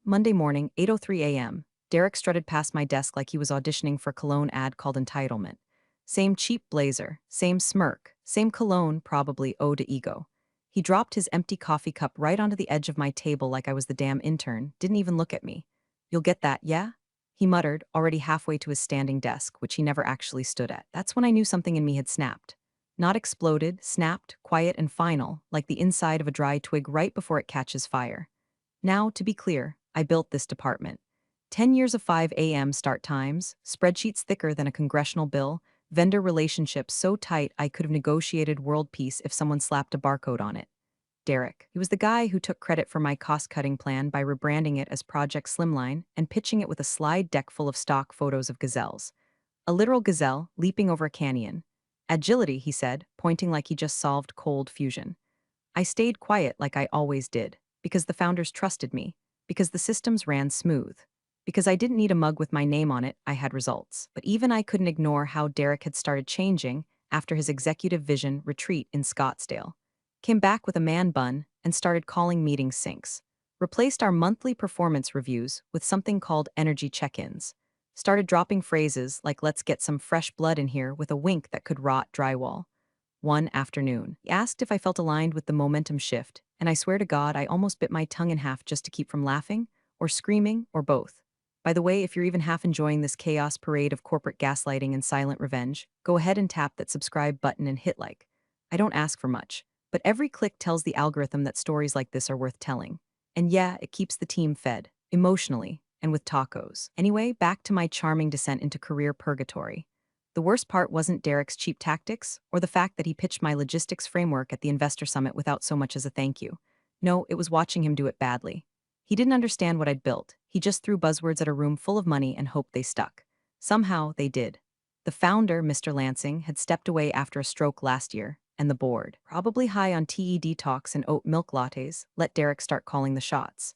Monday morning, 8:03 a.m. Derek strutted past my desk like he was auditioning for a cologne ad called Entitlement. Same cheap blazer, same smirk, same cologne, probably eau de ego. He dropped his empty coffee cup right onto the edge of my table like I was the damn intern, didn't even look at me. "You'll get that, yeah?" He muttered, already halfway to his standing desk, which he never actually stood at. That's when I knew something in me had snapped. Not exploded, snapped, quiet and final, like the inside of a dry twig right before it catches fire. Now, to be clear, I built this department. 10 years of 5 a.m. start times, spreadsheets thicker than a congressional bill, vendor relationships so tight I could have negotiated world peace if someone slapped a barcode on it. Derek. He was the guy who took credit for my cost-cutting plan by rebranding it as Project Slimline and pitching it with a slide deck full of stock photos of gazelles. A literal gazelle leaping over a canyon. "Agility," he said, pointing like he just solved cold fusion. I stayed quiet like I always did, because the founders trusted me, because the systems ran smooth, because I didn't need a mug with my name on it, I had results. But even I couldn't ignore how Derek had started changing after his executive vision retreat in Scottsdale. Came back with a man bun and started calling meetings syncs. Replaced our monthly performance reviews with something called energy check-ins. Started dropping phrases like "let's get some fresh blood in here" with a wink that could rot drywall. One afternoon, he asked if I felt aligned with the momentum shift, and I swear to God I almost bit my tongue in half just to keep from laughing, or screaming, or both. By the way, if you're even half enjoying this chaos parade of corporate gaslighting and silent revenge, go ahead and tap that subscribe button and hit like. I don't ask for much, but every click tells the algorithm that stories like this are worth telling. And yeah, it keeps the team fed, emotionally, and with tacos. Anyway, back to my charming descent into career purgatory. The worst part wasn't Derek's cheap tactics, or the fact that he pitched my logistics framework at the investor summit without so much as a thank you. No, it was watching him do it badly. He didn't understand what I'd built. He just threw buzzwords at a room full of money and hoped they stuck. Somehow, they did. The founder, Mr. Lansing, had stepped away after a stroke last year, and the board, probably high on TED talks and oat milk lattes, let Derek start calling the shots.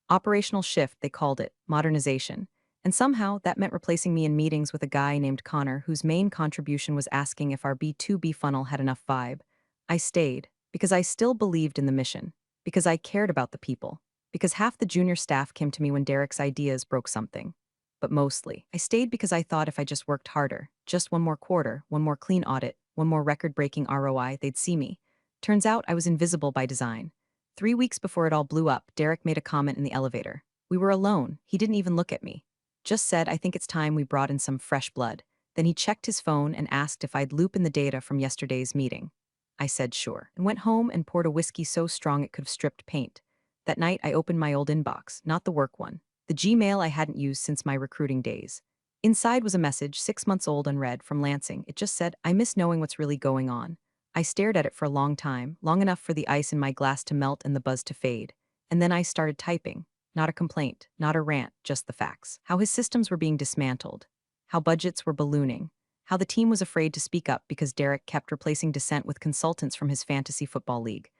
Operational shift, they called it, modernization. And somehow, that meant replacing me in meetings with a guy named Connor whose main contribution was asking if our B2B funnel had enough vibe. I stayed, because I still believed in the mission, because I cared about the people, because half the junior staff came to me when Derek's ideas broke something. But mostly, I stayed because I thought if I just worked harder, just one more quarter, one more clean audit, one more record-breaking ROI, they'd see me. Turns out I was invisible by design. 3 weeks before it all blew up, Derek made a comment in the elevator. We were alone. He didn't even look at me. Just said, "I think it's time we brought in some fresh blood." Then he checked his phone and asked if I'd loop in the data from yesterday's meeting. I said sure, and went home and poured a whiskey so strong it could have stripped paint. That night, I opened my old inbox, not the work one, the Gmail I hadn't used since my recruiting days. Inside was a message, 6 months old unread, from Lansing. It just said, "I miss knowing what's really going on." I stared at it for a long time, long enough for the ice in my glass to melt and the buzz to fade. And then I started typing. Not a complaint, not a rant, just the facts. How his systems were being dismantled. How budgets were ballooning. How the team was afraid to speak up because Derek kept replacing dissent with consultants from his fantasy football league.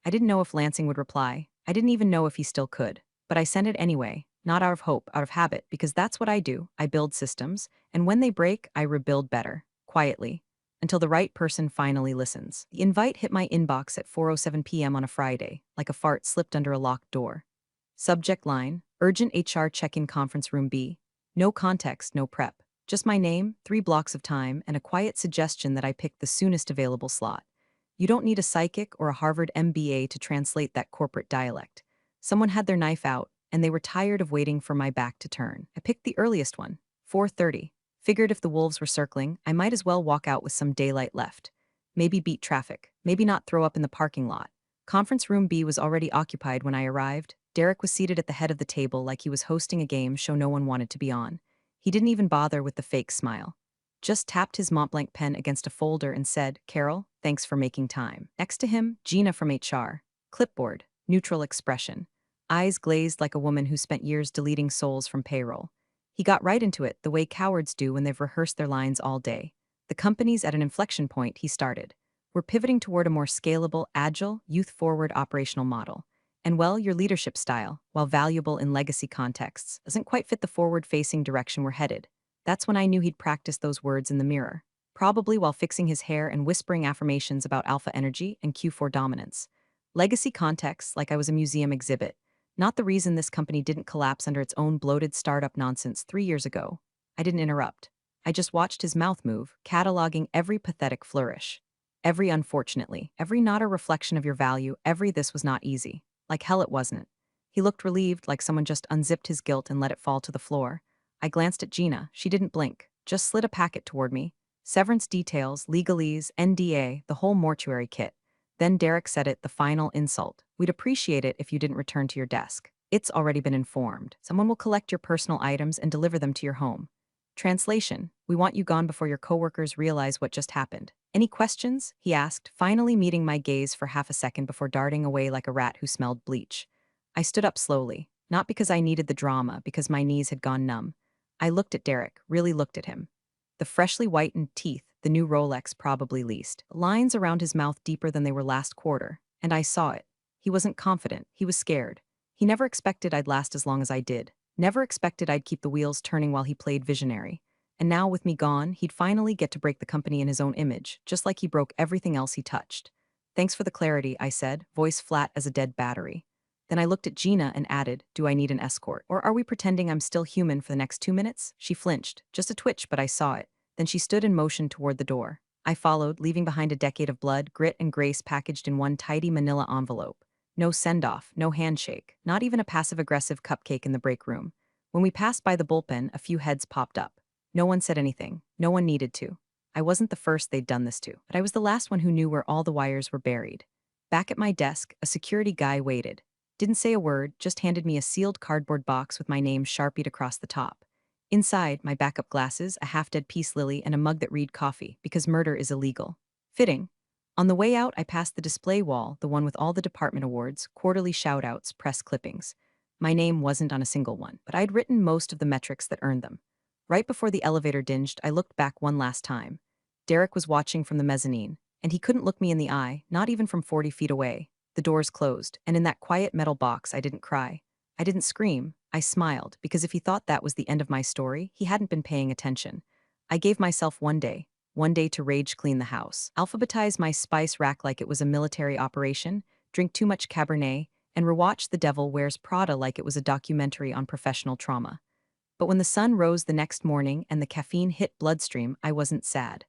I didn't know if Lansing would reply. I didn't even know if he still could. But I sent it anyway, not out of hope, out of habit, because that's what I do. I build systems, and when they break, I rebuild better, quietly, until the right person finally listens. The invite hit my inbox at 4:07 p.m. on a Friday, like a fart slipped under a locked door. Subject line, urgent HR check-in conference room B. No context, no prep. Just my name, 3 blocks of time, and a quiet suggestion that I pick the soonest available slot. You don't need a psychic or a Harvard MBA to translate that corporate dialect. Someone had their knife out, and they were tired of waiting for my back to turn. I picked the earliest one, 4:30. Figured if the wolves were circling, I might as well walk out with some daylight left. Maybe beat traffic, maybe not throw up in the parking lot. Conference room B was already occupied when I arrived. Derek was seated at the head of the table like he was hosting a game show no one wanted to be on. He didn't even bother with the fake smile. Just tapped his Montblanc pen against a folder and said, "Carol, thanks for making time." Next to him, Gina from HR. Clipboard, neutral expression. Eyes glazed like a woman who spent years deleting souls from payroll. He got right into it, the way cowards do when they've rehearsed their lines all day. The company's at an inflection point, he started. We're pivoting toward a more scalable, agile, youth-forward operational model. And well, your leadership style, while valuable in legacy contexts, doesn't quite fit the forward-facing direction we're headed. That's when I knew he'd practiced those words in the mirror, probably while fixing his hair and whispering affirmations about alpha energy and Q4 dominance. Legacy contexts, like I was a museum exhibit. Not the reason this company didn't collapse under its own bloated startup nonsense 3 years ago. I didn't interrupt. I just watched his mouth move, cataloging every pathetic flourish. Every unfortunately, every not a reflection of your value, every this was not easy. Like hell it wasn't. He looked relieved, like someone just unzipped his guilt and let it fall to the floor. I glanced at Gina. She didn't blink, just slid a packet toward me. Severance details, legalese, NDA, the whole mortuary kit. Then Derek said it, the final insult. We'd appreciate it if you didn't return to your desk. It's already been informed. Someone will collect your personal items and deliver them to your home. Translation: we want you gone before your coworkers realize what just happened. Any questions? He asked, finally meeting my gaze for half a second before darting away like a rat who smelled bleach. I stood up slowly, not because I needed the drama, because my knees had gone numb. I looked at Derek, really looked at him. The freshly whitened teeth, the new Rolex probably leased, lines around his mouth deeper than they were last quarter, and I saw it. He wasn't confident, he was scared. He never expected I'd last as long as I did. Never expected I'd keep the wheels turning while he played visionary. And now, with me gone, he'd finally get to break the company in his own image, just like he broke everything else he touched. Thanks for the clarity, I said, voice flat as a dead battery. Then I looked at Gina and added, do I need an escort? Or are we pretending I'm still human for the next 2 minutes? She flinched, just a twitch, but I saw it. Then she stood in motion toward the door. I followed, leaving behind a decade of blood, grit, and grace packaged in one tidy manila envelope. No send-off, no handshake, not even a passive-aggressive cupcake in the break room. When we passed by the bullpen, a few heads popped up. No one said anything. No one needed to. I wasn't the first they'd done this to, but I was the last one who knew where all the wires were buried. Back at my desk, a security guy waited. Didn't say a word, just handed me a sealed cardboard box with my name sharpied across the top. Inside, my backup glasses, a half-dead peace lily, and a mug that read coffee, because murder is illegal. Fitting. On the way out, I passed the display wall, the one with all the department awards, quarterly shout-outs, press clippings. My name wasn't on a single one, but I'd written most of the metrics that earned them. Right before the elevator dinged, I looked back one last time. Derek was watching from the mezzanine, and he couldn't look me in the eye, not even from 40 feet away. The doors closed, and in that quiet metal box, I didn't cry. I didn't scream. I smiled, because if he thought that was the end of my story, he hadn't been paying attention. I gave myself one day to rage clean the house, alphabetize my spice rack like it was a military operation, drink too much Cabernet, and rewatch The Devil Wears Prada like it was a documentary on professional trauma. But when the sun rose the next morning and the caffeine hit bloodstream, I wasn't sad.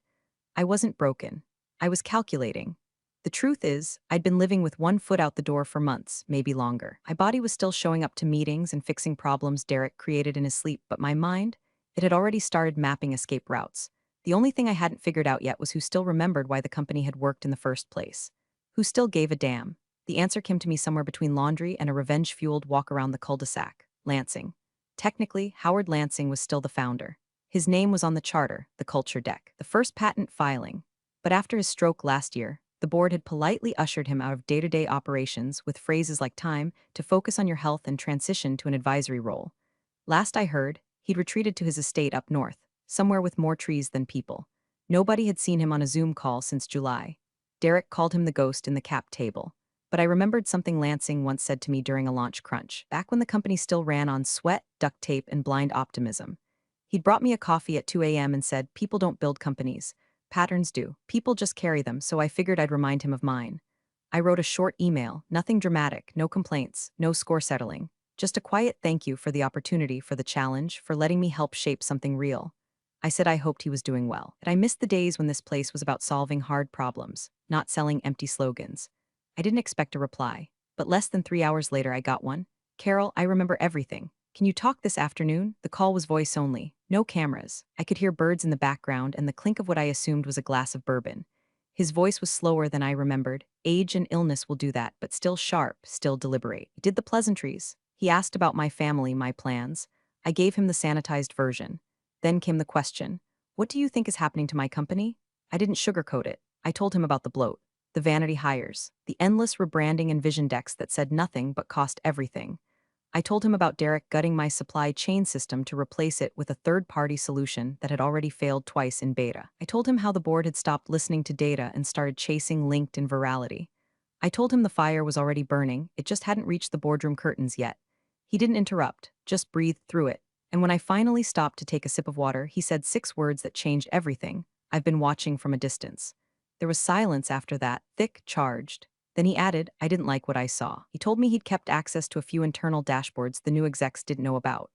I wasn't broken. I was calculating. The truth is, I'd been living with one foot out the door for months, maybe longer. My body was still showing up to meetings and fixing problems Derek created in his sleep, but my mind, it had already started mapping escape routes. The only thing I hadn't figured out yet was who still remembered why the company had worked in the first place. Who still gave a damn. The answer came to me somewhere between laundry and a revenge-fueled walk around the cul-de-sac. Lansing. Technically, Howard Lansing was still the founder. His name was on the charter, the culture deck, the first patent filing. But after his stroke last year, the board had politely ushered him out of day-to-day operations with phrases like time to focus on your health and transition to an advisory role. Last I heard, he'd retreated to his estate up north, somewhere with more trees than people. Nobody had seen him on a Zoom call since July. Derek called him the ghost in the cap table. But I remembered something Lansing once said to me during a launch crunch, back when the company still ran on sweat, duct tape, and blind optimism. He'd brought me a coffee at 2 a.m. and said, people don't build companies. Patterns do. People just carry them, so I figured I'd remind him of mine. I wrote a short email, nothing dramatic, no complaints, no score settling. Just a quiet thank you for the opportunity, for the challenge, for letting me help shape something real. I said I hoped he was doing well, that I missed the days when this place was about solving hard problems, not selling empty slogans. I didn't expect a reply, but less than 3 hours later I got one. Carol, I remember everything. Can you talk this afternoon? The call was voice only, no cameras. I could hear birds in the background and the clink of what I assumed was a glass of bourbon. His voice was slower than I remembered. Age and illness will do that, but still sharp, still deliberate. He did the pleasantries. He asked about my family, my plans. I gave him the sanitized version. Then came the question, what do you think is happening to my company? I didn't sugarcoat it. I told him about the bloat, the vanity hires, the endless rebranding and vision decks that said nothing but cost everything. I told him about Derek gutting my supply chain system to replace it with a third-party solution that had already failed twice in beta. I told him how the board had stopped listening to data and started chasing LinkedIn virality. I told him the fire was already burning, it just hadn't reached the boardroom curtains yet. He didn't interrupt, just breathed through it. And when I finally stopped to take a sip of water, he said 6 words that changed everything. I've been watching from a distance. There was silence after that, thick, charged. Then he added, I didn't like what I saw. He told me he'd kept access to a few internal dashboards the new execs didn't know about.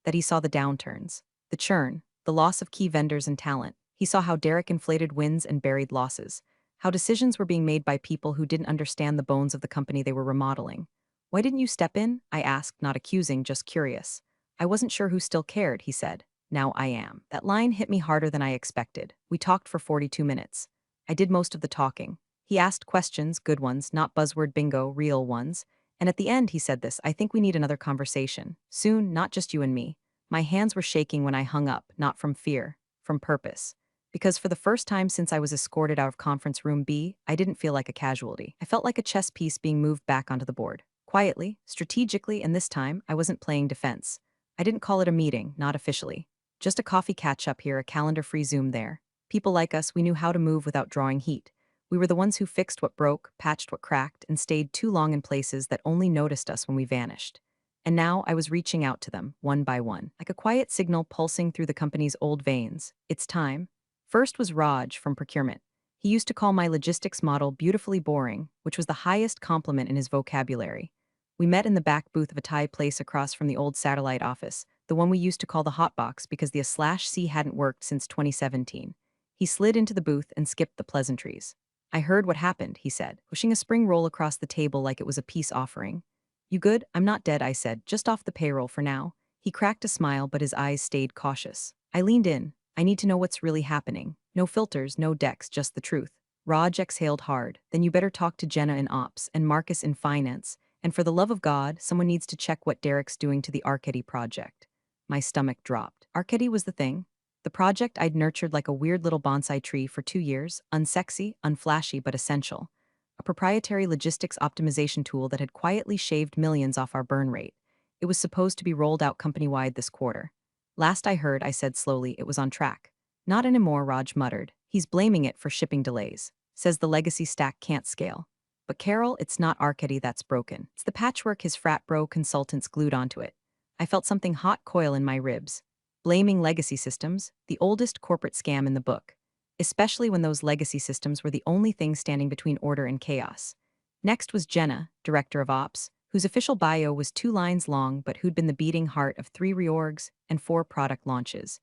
That he saw the downturns, the churn, the loss of key vendors and talent. He saw how Derek inflated wins and buried losses. How decisions were being made by people who didn't understand the bones of the company they were remodeling. Why didn't you step in? I asked, not accusing, just curious. I wasn't sure who still cared, he said. Now I am. That line hit me harder than I expected. We talked for 42 minutes. I did most of the talking. He asked questions, good ones, not buzzword bingo, real ones. And at the end, he said this, I think we need another conversation. Soon, not just you and me. My hands were shaking when I hung up, not from fear, from purpose. Because for the first time since I was escorted out of conference room B, I didn't feel like a casualty. I felt like a chess piece being moved back onto the board. Quietly, strategically, and this time, I wasn't playing defense. I didn't call it a meeting, not officially. Just a coffee catch-up here, a calendar-free Zoom there. People like us, we knew how to move without drawing heat. We were the ones who fixed what broke, patched what cracked, and stayed too long in places that only noticed us when we vanished. And now I was reaching out to them, one by one, like a quiet signal pulsing through the company's old veins. It's time. First was Raj from procurement. He used to call my logistics model beautifully boring, which was the highest compliment in his vocabulary. We met in the back booth of a Thai place across from the old satellite office, the one we used to call the hotbox because the /C hadn't worked since 2017. He slid into the booth and skipped the pleasantries. I heard what happened, he said, pushing a spring roll across the table like it was a peace offering. You good? I'm not dead, I said, just off the payroll for now. He cracked a smile, but his eyes stayed cautious. I leaned in. I need to know what's really happening. No filters, no decks, just the truth. Raj exhaled hard. Then you better talk to Jenna in ops and Marcus in finance. And for the love of God, someone needs to check what Derek's doing to the Arcady project. My stomach dropped. Arcady was the thing. The project I'd nurtured like a weird little bonsai tree for 2 years, unsexy, unflashy, but essential. A proprietary logistics optimization tool that had quietly shaved millions off our burn rate. It was supposed to be rolled out company-wide this quarter. Last I heard, I said slowly, it was on track. Not anymore, Raj muttered. He's blaming it for shipping delays. Says the legacy stack can't scale. But Carol, it's not Arcady that's broken. It's the patchwork his frat bro consultants glued onto it. I felt something hot coil in my ribs. Blaming legacy systems, the oldest corporate scam in the book. Especially when those legacy systems were the only thing standing between order and chaos. Next was Jenna, director of ops, whose official bio was 2 lines long but who'd been the beating heart of 3 reorgs and 4 product launches.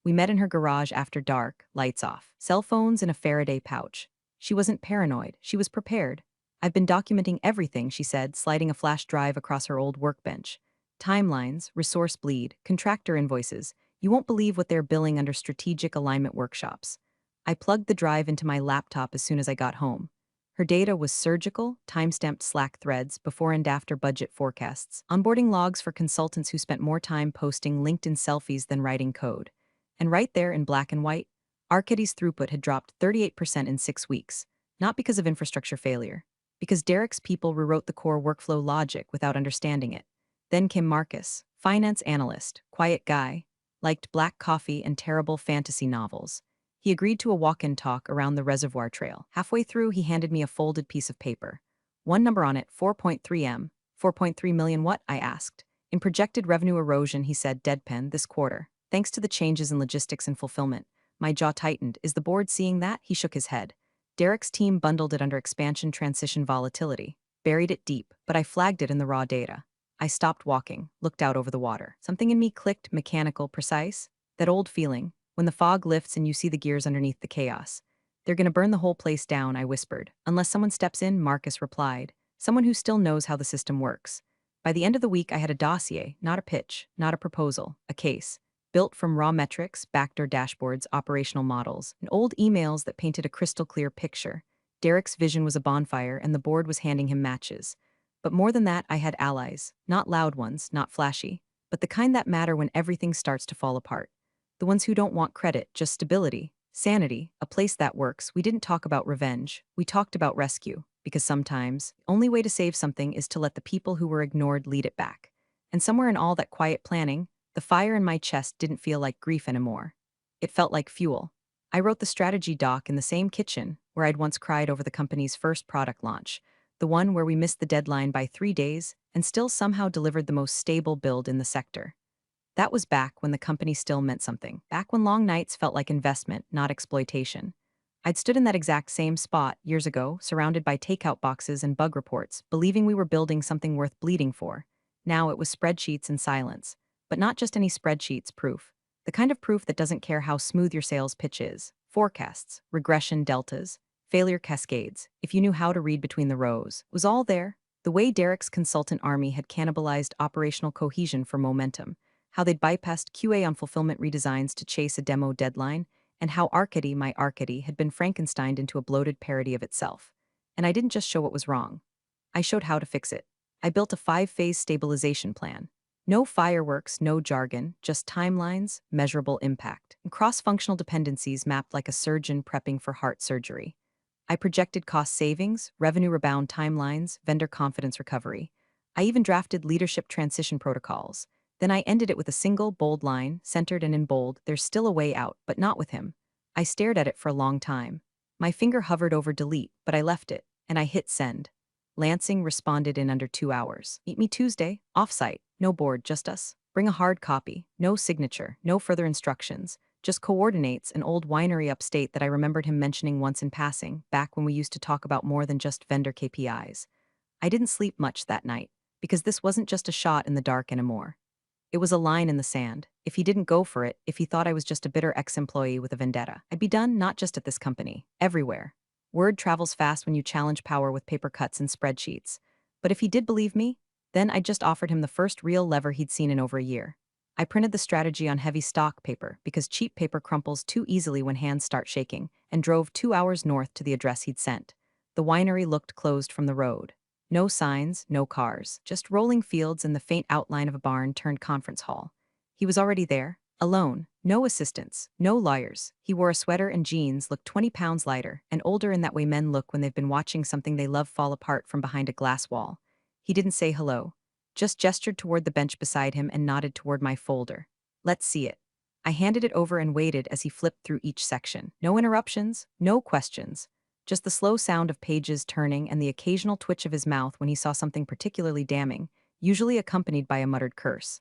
We met in her garage after dark, lights off, cell phones in a Faraday pouch. She wasn't paranoid, she was prepared. I've been documenting everything, she said, sliding a flash drive across her old workbench. Timelines, resource bleed, contractor invoices. You won't believe what they're billing under strategic alignment workshops. I plugged the drive into my laptop as soon as I got home. Her data was surgical, timestamped Slack threads, before and after budget forecasts, onboarding logs for consultants who spent more time posting LinkedIn selfies than writing code. And right there in black and white, Arcady's throughput had dropped 38% in 6 weeks, not because of infrastructure failure, because Derek's people rewrote the core workflow logic without understanding it. Then came Marcus, finance analyst, quiet guy, liked black coffee and terrible fantasy novels. He agreed to a walk-in talk around the reservoir trail. Halfway through, he handed me a folded piece of paper. One number on it, 4.3 M. 4.3 million what? I asked. In projected revenue erosion, he said, deadpan, this quarter. Thanks to the changes in logistics and fulfillment. My jaw tightened. Is the board seeing that? He shook his head. Derek's team bundled it under expansion transition volatility. Buried it deep, but I flagged it in the raw data. I stopped walking, looked out over the water. Something in me clicked, mechanical, precise. That old feeling, when the fog lifts and you see the gears underneath the chaos. They're gonna burn the whole place down, I whispered. Unless someone steps in, Marcus replied. Someone who still knows how the system works. By the end of the week, I had a dossier, not a pitch, not a proposal, a case. Built from raw metrics, backdoor dashboards, operational models, and old emails that painted a crystal-clear picture. Derek's vision was a bonfire, and the board was handing him matches. But more than that, I had allies. Not loud ones, not flashy, but the kind that matter when everything starts to fall apart. The ones who don't want credit, just stability, sanity, a place that works. We didn't talk about revenge. We talked about rescue, because sometimes, the only way to save something is to let the people who were ignored lead it back. And somewhere in all that quiet planning, the fire in my chest didn't feel like grief anymore. It felt like fuel. I wrote the strategy doc in the same kitchen where I'd once cried over the company's first product launch, the one where we missed the deadline by 3 days and still somehow delivered the most stable build in the sector. That was back when the company still meant something, back when long nights felt like investment, not exploitation. I'd stood in that exact same spot years ago, surrounded by takeout boxes and bug reports, believing we were building something worth bleeding for. Now it was spreadsheets and silence. But not just any spreadsheets, proof. The kind of proof that doesn't care how smooth your sales pitch is. Forecasts, regression deltas, failure cascades, if you knew how to read between the rows, was all there. The way Derek's consultant army had cannibalized operational cohesion for momentum, how they'd bypassed QA on fulfillment redesigns to chase a demo deadline, and how Arcady, my Arcady, had been Frankensteined into a bloated parody of itself. And I didn't just show what was wrong. I showed how to fix it. I built a 5-phase stabilization plan. No fireworks, no jargon, just timelines, measurable impact, and cross-functional dependencies mapped like a surgeon prepping for heart surgery. I projected cost savings, revenue rebound timelines, vendor confidence recovery. I even drafted leadership transition protocols. Then I ended it with a single, bold line, centered and in bold, "There's still a way out, but not with him." I stared at it for a long time. My finger hovered over delete, but I left it, and I hit send. Lansing responded in under 2 hours. "Meet me Tuesday, off-site, no board, just us. Bring a hard copy, no signature, no further instructions. Just coordinates an old winery upstate that I remembered him mentioning once in passing, back when we used to talk about more than just vendor KPIs. I didn't sleep much that night, because this wasn't just a shot in the dark anymore. It was a line in the sand. If he didn't go for it, if he thought I was just a bitter ex-employee with a vendetta, I'd be done not just at this company, everywhere. Word travels fast when you challenge power with paper cuts and spreadsheets. But if he did believe me, then I just offered him the first real lever he'd seen in over a year. I printed the strategy on heavy stock paper because cheap paper crumples too easily when hands start shaking, and drove 2 hours north to the address he'd sent. The winery looked closed from the road. No signs, no cars, just rolling fields and the faint outline of a barn turned conference hall. He was already there, alone, no assistants, no lawyers. He wore a sweater and jeans, looked 20 pounds lighter, and older in that way men look when they've been watching something they love fall apart from behind a glass wall. He didn't say hello, just gestured toward the bench beside him and nodded toward my folder. "Let's see it." I handed it over and waited as he flipped through each section. No interruptions, no questions. Just the slow sound of pages turning and the occasional twitch of his mouth when he saw something particularly damning, usually accompanied by a muttered curse.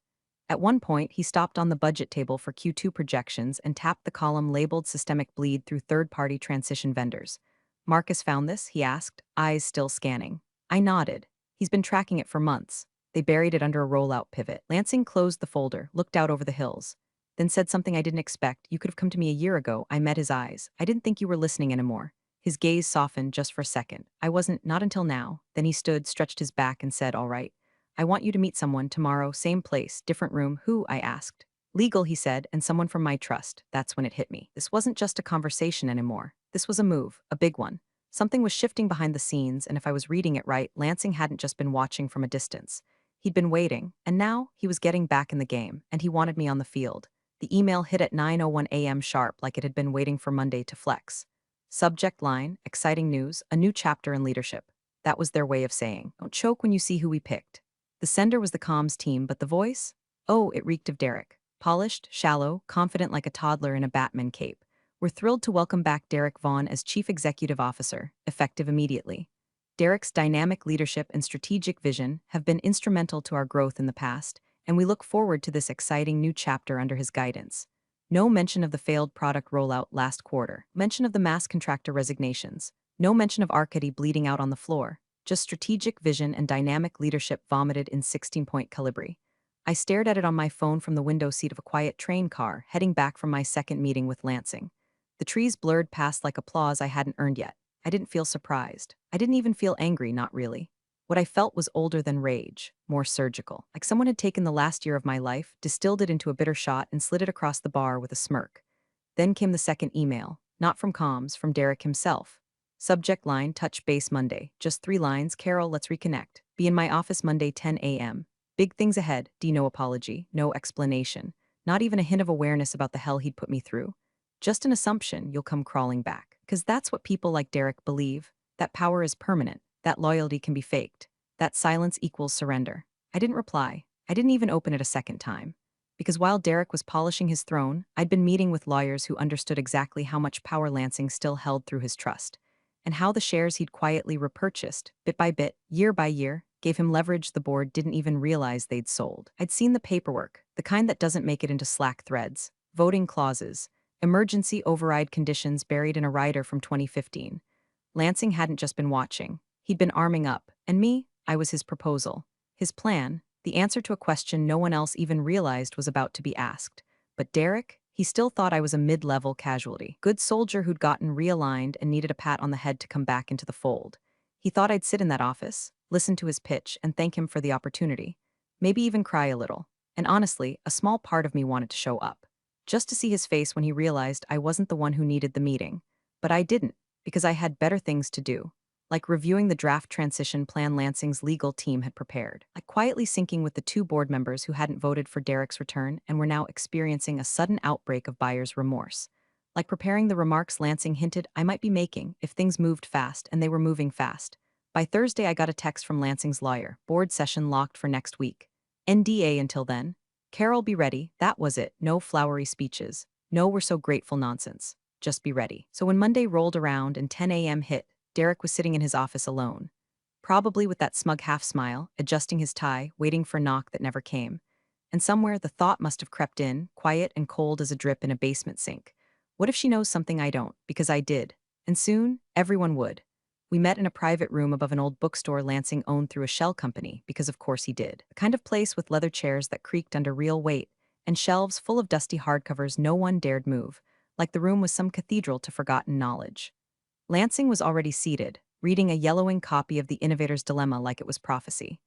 At one point, he stopped on the budget table for Q2 projections and tapped the column labeled systemic bleed through third-party transition vendors. "Marcus found this?" he asked, eyes still scanning. I nodded. "He's been tracking it for months." They buried it under a rollout pivot. Lansing closed the folder, looked out over the hills, then said something I didn't expect. "You could have come to me a year ago." I met his eyes. "I didn't think you were listening anymore." His gaze softened just for a second. "I wasn't, not until now." Then he stood, stretched his back, and said, "All right. I want you to meet someone tomorrow, same place, different room." "Who?" I asked. "Legal," he said, "and someone from my trust." That's when it hit me. This wasn't just a conversation anymore. This was a move, a big one. Something was shifting behind the scenes, and if I was reading it right, Lansing hadn't just been watching from a distance. He'd been waiting, and now he was getting back in the game, and he wanted me on the field. The email hit at 9:01 a.m. sharp, like it had been waiting for Monday to flex. Subject line, exciting news, a new chapter in leadership. That was their way of saying, "Don't choke when you see who we picked." The sender was the comms team, but the voice? Oh, it reeked of Derek. Polished, shallow, confident like a toddler in a Batman cape. "We're thrilled to welcome back Derek Vaughn as Chief Executive Officer, effective immediately. Derek's dynamic leadership and strategic vision have been instrumental to our growth in the past, and we look forward to this exciting new chapter under his guidance." No mention of the failed product rollout last quarter. Mention of the mass contractor resignations. No mention of Arcady bleeding out on the floor. Just strategic vision and dynamic leadership vomited in 16-point calibri. I stared at it on my phone from the window seat of a quiet train car, heading back from my second meeting with Lansing. The trees blurred past like applause I hadn't earned yet. I didn't feel surprised. I didn't even feel angry, not really. What I felt was older than rage, more surgical, like someone had taken the last year of my life, distilled it into a bitter shot, and slid it across the bar with a smirk. Then came the second email, not from comms, from Derek himself. Subject line, touch base Monday. Just 3 lines, "Carol, let's reconnect. Be in my office Monday 10 a.m. Big things ahead." No apology, no explanation, not even a hint of awareness about the hell he'd put me through. Just an assumption you'll come crawling back. Because that's what people like Derek believe, that power is permanent, that loyalty can be faked, that silence equals surrender. I didn't reply. I didn't even open it a second time. Because while Derek was polishing his throne, I'd been meeting with lawyers who understood exactly how much power Lansing still held through his trust, and how the shares he'd quietly repurchased, bit by bit, year by year, gave him leverage the board didn't even realize they'd sold. I'd seen the paperwork, the kind that doesn't make it into Slack threads, voting clauses, Emergency override conditions buried in a rider from 2015. Lansing hadn't just been watching. He'd been arming up, and me, I was his proposal. His plan, the answer to a question no one else even realized was about to be asked. But Derek, he still thought I was a mid-level casualty. Good soldier who'd gotten realigned and needed a pat on the head to come back into the fold. He thought I'd sit in that office, listen to his pitch, and thank him for the opportunity. Maybe even cry a little. And honestly, a small part of me wanted to show up. Just to see his face when he realized I wasn't the one who needed the meeting. But I didn't, because I had better things to do. Like reviewing the draft transition plan Lansing's legal team had prepared. Like quietly syncing with the two board members who hadn't voted for Derek's return and were now experiencing a sudden outbreak of buyer's remorse. Like preparing the remarks Lansing hinted I might be making if things moved fast, and they were moving fast. By Thursday, I got a text from Lansing's lawyer. Board session locked for next week. NDA until then. Carol, be ready. That was it. No flowery speeches. No we're so grateful nonsense. Just be ready. So when Monday rolled around and 10 a.m. hit, Derek was sitting in his office alone. Probably with that smug half-smile, adjusting his tie, waiting for a knock that never came. And somewhere the thought must have crept in, quiet and cold as a drip in a basement sink. What if she knows something I don't? Because I did. And soon, everyone would. We met in a private room above an old bookstore Lansing owned through a shell company, because of course he did. The kind of place with leather chairs that creaked under real weight, and shelves full of dusty hardcovers no one dared move, like the room was some cathedral to forgotten knowledge. Lansing was already seated, reading a yellowing copy of The Innovator's Dilemma like it was prophecy.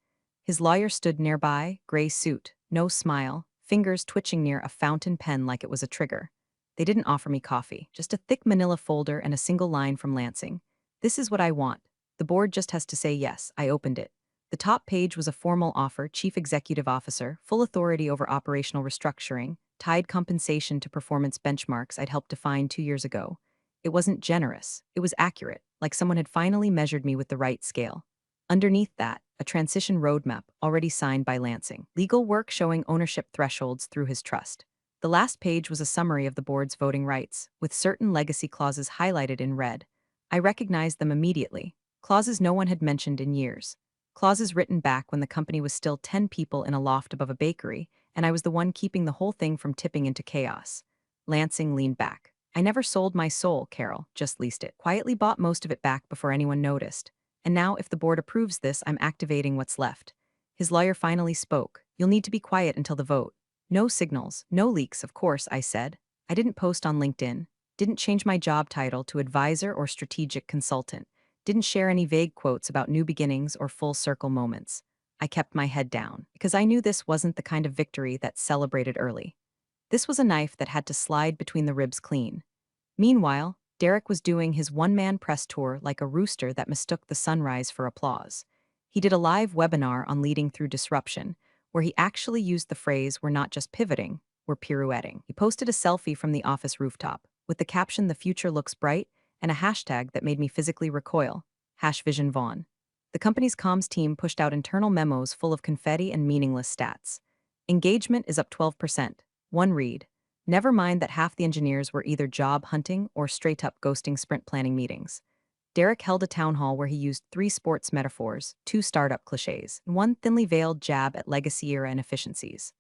His lawyer stood nearby, gray suit, no smile, fingers twitching near a fountain pen like it was a trigger. They didn't offer me coffee, just a thick manila folder and a single line from Lansing. This is what I want. The board just has to say yes. I opened it. The top page was a formal offer, Chief Executive Officer, full authority over operational restructuring, tied compensation to performance benchmarks I'd helped define 2 years ago. It wasn't generous. It was accurate, like someone had finally measured me with the right scale. Underneath that, a transition roadmap, already signed by Lansing. Legal work showing ownership thresholds through his trust. The last page was a summary of the board's voting rights, with certain legacy clauses highlighted in red. I recognized them immediately. Clauses no one had mentioned in years. Clauses written back when the company was still 10 people in a loft above a bakery, and I was the one keeping the whole thing from tipping into chaos. Lansing leaned back. I never sold my soul, Carol, just leased it. Quietly bought most of it back before anyone noticed. And now, if the board approves this, I'm activating what's left. His lawyer finally spoke. You'll need to be quiet until the vote. No signals, no leaks, of course, I said. I didn't post on LinkedIn. Didn't change my job title to advisor or strategic consultant. Didn't share any vague quotes about new beginnings or full circle moments. I kept my head down, because I knew this wasn't the kind of victory that's celebrated early. This was a knife that had to slide between the ribs clean. Meanwhile, Derek was doing his one-man press tour like a rooster that mistook the sunrise for applause. He did a live webinar on leading through disruption, where he actually used the phrase, "We're not just pivoting, we're pirouetting." He posted a selfie from the office rooftop, with the caption, "The future looks bright," and a hashtag that made me physically recoil, #VisionVaughn. The company's comms team pushed out internal memos full of confetti and meaningless stats. Engagement is up 12%. One read. Never mind that half the engineers were either job hunting or straight-up ghosting sprint planning meetings. Derek held a town hall where he used 3 sports metaphors, 2 startup cliches, and 1 thinly veiled jab at legacy era inefficiencies.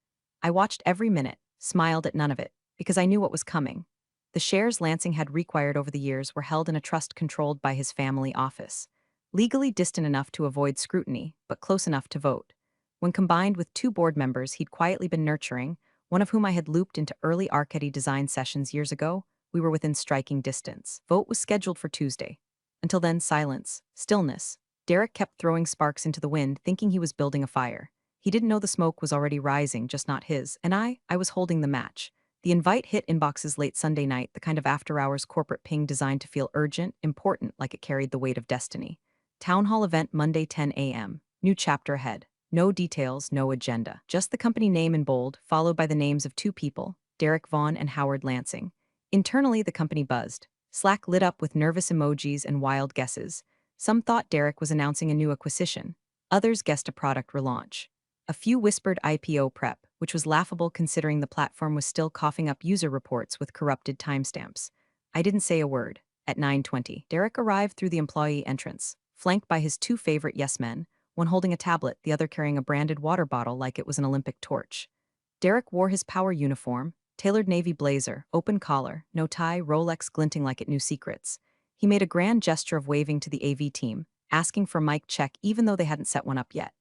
I watched every minute, smiled at none of it, because I knew what was coming. The shares Lansing had required over the years were held in a trust controlled by his family office. Legally distant enough to avoid scrutiny, but close enough to vote. When combined with 2 board members he'd quietly been nurturing, one of whom I had looped into early Arcady design sessions years ago, we were within striking distance. Vote was scheduled for Tuesday. Until then, silence, stillness. Derek kept throwing sparks into the wind, thinking he was building a fire. He didn't know the smoke was already rising, just not his, and I was holding the match. The invite hit inboxes late Sunday night, the kind of after-hours corporate ping designed to feel urgent, important, like it carried the weight of destiny. Town hall event Monday 10 a.m. New chapter ahead. No details, no agenda. Just the company name in bold, followed by the names of 2 people, Derek Vaughn and Howard Lansing. Internally, the company buzzed. Slack lit up with nervous emojis and wild guesses. Some thought Derek was announcing a new acquisition. Others guessed a product relaunch. A few whispered IPO prep, which was laughable considering the platform was still coughing up user reports with corrupted timestamps. I didn't say a word. At 9:20, Derek arrived through the employee entrance, flanked by his 2 favorite yes-men, one holding a tablet, the other carrying a branded water bottle like it was an Olympic torch. Derek wore his power uniform, Tailored navy blazer, open collar, no tie, Rolex glinting like it knew secrets. He made a grand gesture of waving to the AV team, asking for mic check even though they hadn't set one up yet.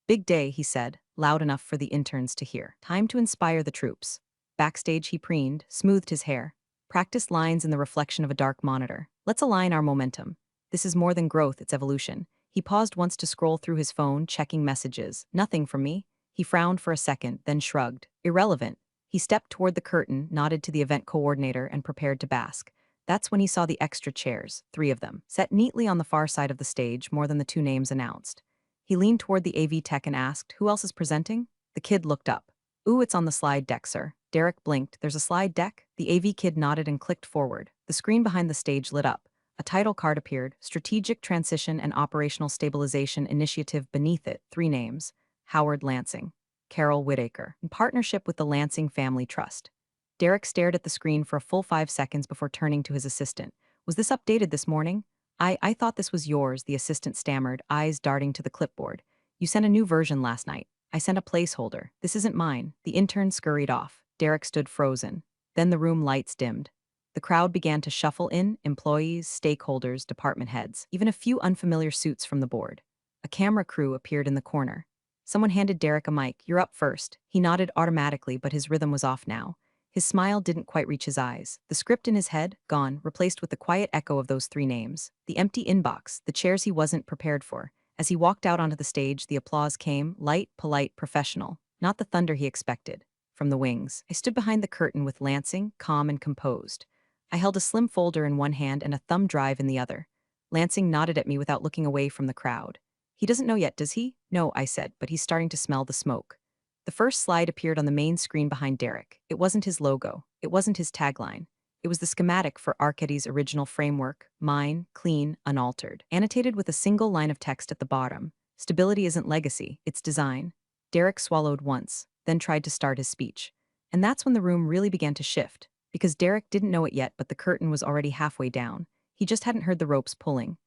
Big day, he said, loud enough for the interns to hear. Time to inspire the troops. Backstage he preened, smoothed his hair, practiced lines in the reflection of a dark monitor. Let's align our momentum. This is more than growth, it's evolution. He paused once to scroll through his phone, checking messages. Nothing from me. He frowned for a second, then shrugged. Irrelevant. He stepped toward the curtain, nodded to the event coordinator, and prepared to bask. That's when he saw the extra chairs, 3 of them, set neatly on the far side of the stage, more than the 2 names announced. He leaned toward the AV tech and asked, "Who else is presenting?" The kid looked up. "Ooh, it's on the slide deck, sir." Derek blinked. "There's a slide deck?" The AV kid nodded and clicked forward. The screen behind the stage lit up. A title card appeared, Strategic Transition and Operational Stabilization Initiative. Beneath it, 3 names: Howard Lansing, Carol Whitaker, in partnership with the Lansing Family Trust. Derek stared at the screen for a full 5 seconds before turning to his assistant. "Was this updated this morning?" I thought this was yours," the assistant stammered, eyes darting to the clipboard. "You sent a new version last night." "I sent a placeholder. This isn't mine." The intern scurried off. Derek stood frozen. Then the room lights dimmed. The crowd began to shuffle in, employees, stakeholders, department heads, even a few unfamiliar suits from the board. A camera crew appeared in the corner. Someone handed Derek a mic. "You're up first." He nodded automatically, but his rhythm was off now. His smile didn't quite reach his eyes. The script in his head, gone, replaced with the quiet echo of those 3 names. The empty inbox, the chairs he wasn't prepared for. As he walked out onto the stage, the applause came, light, polite, professional. Not the thunder he expected. From the wings. I stood behind the curtain with Lansing, calm and composed. I held a slim folder in one hand and a thumb drive in the other. Lansing nodded at me without looking away from the crowd. "He doesn't know yet, does he?" "No," I said, "but he's starting to smell the smoke." The first slide appeared on the main screen behind Derek. It wasn't his logo. It wasn't his tagline. It was the schematic for Arcadie's original framework, mine, clean, unaltered, annotated with a single line of text at the bottom. "Stability isn't legacy, it's design." Derek swallowed once, then tried to start his speech. And that's when the room really began to shift, because Derek didn't know it yet, but the curtain was already halfway down. He just hadn't heard the ropes pulling.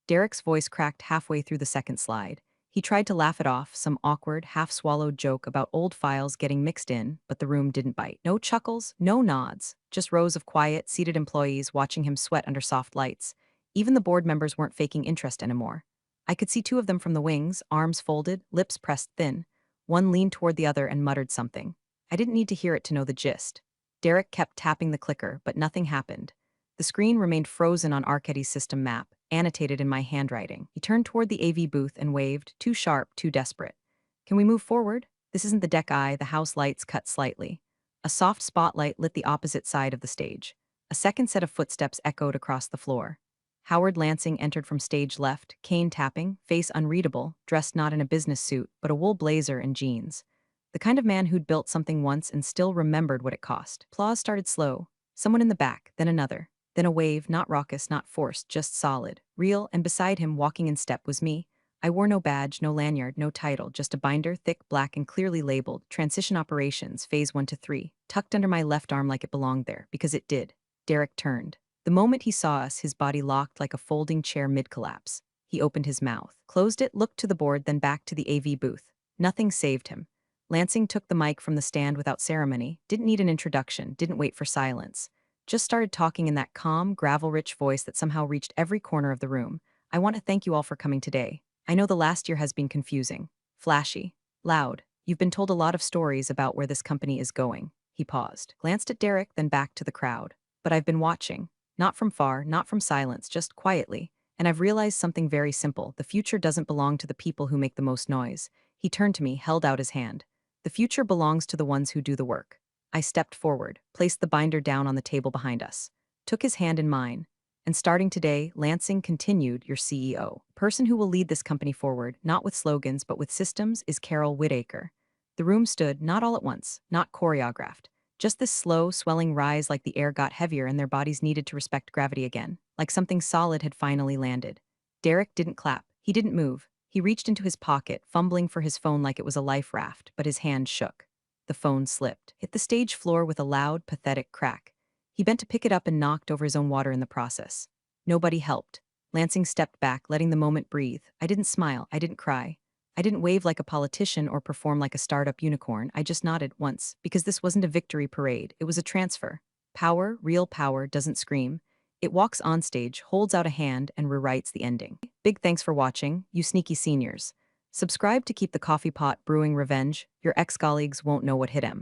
Derek's voice cracked halfway through the second slide. He tried to laugh it off, some awkward, half-swallowed joke about old files getting mixed in, but the room didn't bite. No chuckles, no nods, just rows of quiet, seated employees watching him sweat under soft lights. Even the board members weren't faking interest anymore. I could see 2 of them from the wings, arms folded, lips pressed thin. One leaned toward the other and muttered something. I didn't need to hear it to know the gist. Derek kept tapping the clicker, but nothing happened. The screen remained frozen on Arcadie's system map, annotated in my handwriting. He turned toward the AV booth and waved, too sharp, too desperate. "Can we move forward?" This isn't the deck eye, the house lights cut slightly. A soft spotlight lit the opposite side of the stage. A second set of footsteps echoed across the floor. Howard Lansing entered from stage left, cane tapping, face unreadable, dressed not in a business suit, but a wool blazer and jeans. The kind of man who'd built something once and still remembered what it cost. Applause started slow. Someone in the back, then another. Then a wave, not raucous, not forced, just solid, real, and beside him, walking in step, was me. I wore no badge, no lanyard, no title, just a binder, thick, black, and clearly labeled, Transition Operations, Phase 1 to 3, tucked under my left arm like it belonged there, because it did. Derek turned. The moment he saw us, his body locked like a folding chair mid-collapse. He opened his mouth, closed it, looked to the board, then back to the AV booth. Nothing saved him. Lansing took the mic from the stand without ceremony, didn't need an introduction, didn't wait for silence. Just started talking in that calm, gravel-rich voice that somehow reached every corner of the room. "I want to thank you all for coming today. I know the last year has been confusing, flashy, loud. You've been told a lot of stories about where this company is going." He paused, glanced at Derek, then back to the crowd. "But I've been watching. Not from far, not from silence, just quietly. And I've realized something very simple. The future doesn't belong to the people who make the most noise." He turned to me, held out his hand. "The future belongs to the ones who do the work." I stepped forward, placed the binder down on the table behind us, took his hand in mine. "And starting today," Lansing continued, "your CEO, person who will lead this company forward, not with slogans but with systems, is Carol Whitaker." The room stood, not all at once, not choreographed. Just this slow, swelling rise, like the air got heavier and their bodies needed to respect gravity again, like something solid had finally landed. Derek didn't clap. He didn't move. He reached into his pocket, fumbling for his phone like it was a life raft, but his hand shook. The phone slipped, hit the stage floor with a loud, pathetic crack. He bent to pick it up and knocked over his own water in the process. Nobody helped. Lansing stepped back, letting the moment breathe. I didn't smile, I didn't cry. I didn't wave like a politician or perform like a startup unicorn, I just nodded once, because this wasn't a victory parade, it was a transfer. Power, real power, doesn't scream. It walks on stage, holds out a hand, and rewrites the ending. Big thanks for watching, you sneaky seniors. Subscribe to keep the coffee pot brewing revenge, your ex-colleagues won't know what hit 'em.